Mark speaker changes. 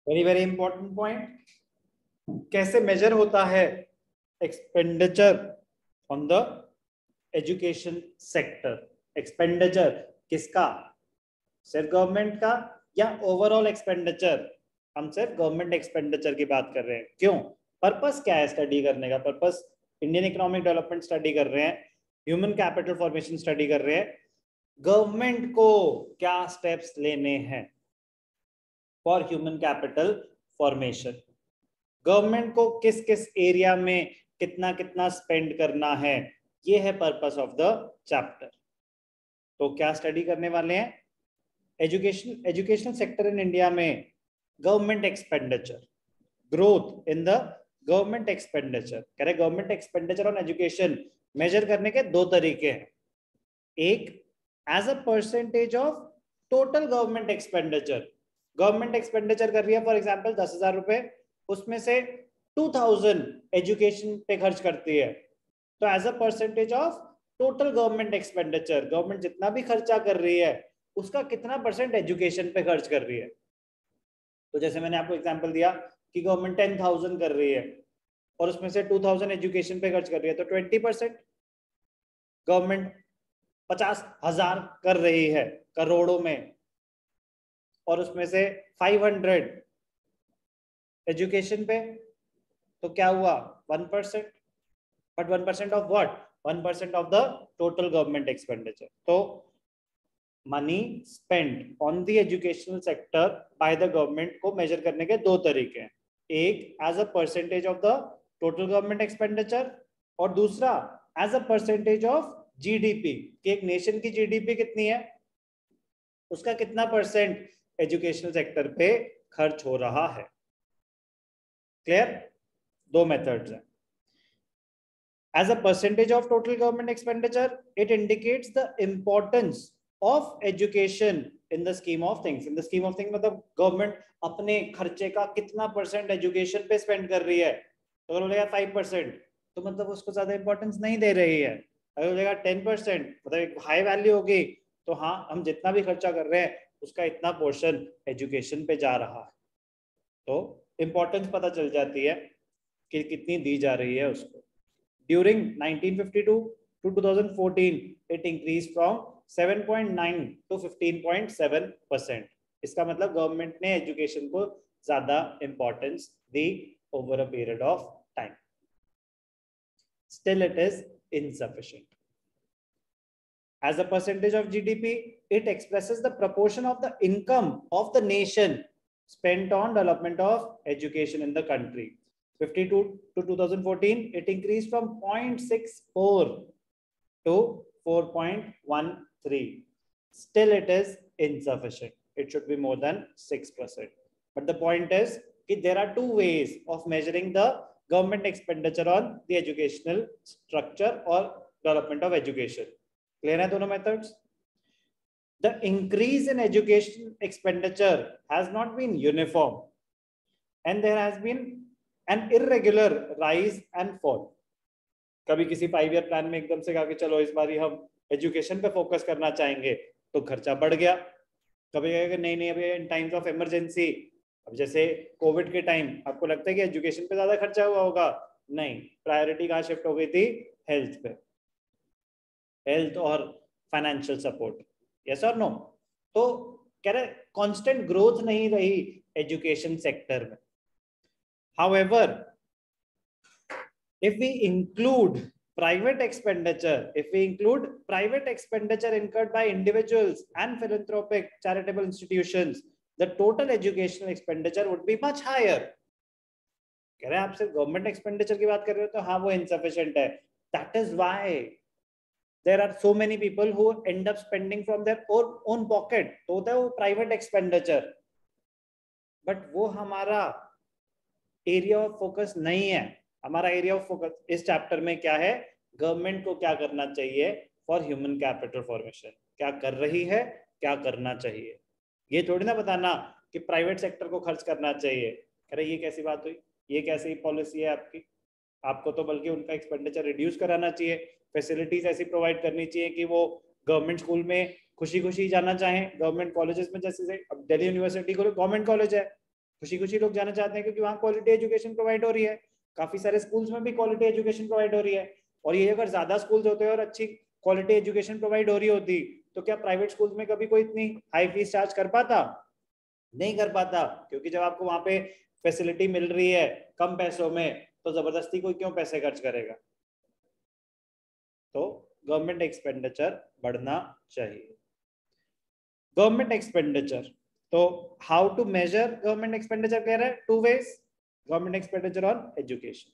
Speaker 1: Very very important point. कैसे major होता है expenditure on the education sector? Expenditure किसका? सिर्फ गवर्नमेंट का या ओवरऑल एक्सपेंडिचर? हम सिर्फ गवर्नमेंट एक्सपेंडिचर की बात कर रहे हैं। क्यों? पर्पस क्या है स्टडी करने का? Purpose Indian economic development study कर रहे हैं, ह्यूमन कैपिटल फॉर्मेशन स्टडी कर रहे हैं, गवर्नमेंट को क्या स्टेप्स लेने हैं for human capital formation, government को किस किस एरिया में कितना कितना स्पेंड करना है, ये है पर्पस ऑफ द चैप्टर। तो क्या स्टडी करने वाले हैं? एजुकेशनल सेक्टर इन इंडिया में government expenditure, growth in the government expenditure. कह रहे government expenditure on education measure करने के दो तरीके हैं। एक as a percentage of total government expenditure, government expenditure कर रही है फॉर एग्जांपल 10,000 रुपए, उसमें से 2,000 एजुकेशन पे खर्च करती है, तो as a percentage of total government expenditure, government जितना भी खर्चा कर रही है उसका कितना परसेंट एजुकेशन पे खर्च कर रही है। तो जैसे मैंने आपको एग्जांपल दिया कि गवर्नमेंट 10,000 कर रही है और उसमें से 2,000 एजुकेशन पे खर्च कर रही है, तो 20%। गवर्नमेंट 50,000 कर रही है करोड़ों में और उसमें से 500 एजुकेशन पे, तो क्या हुआ? 1%। But 1% of what? 1% of the total government expenditure. तो money spend on the educational sector by the government को मेजर करने के दो तरीके हैं। एक as a percentage of the total government expenditure और दूसरा as a percentage of GDP, कि एक नेशन की जीडीपी कितनी है, उसका कितना परसेंट एजुकेशनल सेक्टर पे खर्च हो रहा है। क्लियर? दो मेथड्स हैं। As a percentage of total government expenditure, it indicates the importance of education in the scheme of things. In the scheme of things मतलब गवर्नमेंट अपने खर्चे का कितना परसेंट एजुकेशन पे स्पेंड कर रही है। तो अगर बोलेगा 5%, तो मतलब उसको ज्यादा इंपॉर्टेंस नहीं दे रही है। अगर बोलेगा 10%, मतलब एक हाई वैल्यू होगी, तो हाँ हम जितना भी खर्चा कर रहे हैं उसका इतना पोर्शन एजुकेशन पे जा रहा है, तो इंपॉर्टेंस पता चल जाती है कि कितनी दी जा रही है उसको। During 1952 to 2014, it increased from 7.9 to 15.7%. इसका मतलब गवर्नमेंट ने एजुकेशन को ज्यादा importance the over a period of time. Still, it is insufficient. As a percentage of GDP, it expresses the proportion of the income of the nation spent on development of education in the country. 52 to 2014, it increased from 0.64 to 4.13. Still, it is insufficient. It should be more than 6%. But the point is that there are two ways of measuring the government expenditure on the educational structure or development of education. Clear है दोनों methods? The increase in education expenditure has not been uniform, and there has been an irregular rise and fall. कभी किसी 5 year plan में एकदम से कहा कि चलो इस बार हम एजुकेशन पे फोकस करना चाहेंगे, तो खर्चा बढ़ गया। कभी कहेगा नहीं नहीं अभी इन टाइम्स ऑफ इमरजेंसी, अब जैसे कोविड के टाइम आपको लगता है कि एजुकेशन पे ज्यादा खर्चा हुआ होगा? नहीं, प्रायोरिटी कहाँ शिफ्ट हो गई थी? हेल्थ पे, हेल्थ और फाइनेंशियल सपोर्ट। यस और नो? तो कह रहे कांस्टेंट ग्रोथ नहीं रही एजुकेशन सेक्टर में। However, if we include private expenditure incurred by individuals and philanthropic charitable institutions, the total educational expenditure would be much higher. कह रहे हैं आप सिर्फ गवर्नमेंट एक्सपेंडिचर की बात कर रहे हो, तो हाँ वो insufficient है. That is why there are so many people who end up spending from their own pocket. तो होता है वो private expenditure, but वो हमारा एरिया ऑफ फोकस नहीं है. हमारा एरिया ऑफ फोकस इस चैप्टर में क्या है? गवर्नमेंट को क्या करना चाहिए फॉर ह्यूमन कैपिटल फॉर्मेशन, क्या कर रही है, क्या करना चाहिए. ये थोड़ी ना बताना कि प्राइवेट सेक्टर को खर्च करना चाहिए. अरे ये कैसी बात हुई, ये कैसी पॉलिसी है आपकी? आपको तो बल्कि उनका एक्सपेंडिचर रिड्यूस कराना चाहिए, फैसिलिटीज ऐसी प्रोवाइड करनी चाहिए कि वो गवर्नमेंट स्कूल में खुशी खुशी जाना चाहें, गवर्नमेंट कॉलेजेस में, जैसे अब दिल्ली यूनिवर्सिटी को गवर्नमेंट कॉलेज है, खुशी खुशी लोग जाना चाहते हैं क्योंकि वहाँ क्वालिटी एजुकेशन प्रोवाइड हो रही है। काफी सारे स्कूल्स में भी क्वालिटी एजुकेशन प्रोवाइड हो रही है। और ये अगर ज्यादा स्कूल्स होते और अच्छी क्वालिटी एजुकेशन प्रोवाइड हो रही होती तो क्या प्राइवेट स्कूल्स में कभी कोई इतनी हाई फीस चार्ज कर पाता? नहीं कर पाता, क्योंकि जब आपको वहां पे फैसिलिटी मिल रही है कम पैसों में तो जबरदस्ती कोई क्यों पैसे खर्च करेगा? तो गवर्नमेंट एक्सपेंडिचर बढ़ना चाहिए। गवर्नमेंट एक्सपेंडिचर, तो how to measure government expenditure कह रहे हैं, 2 ways, government expenditure on education.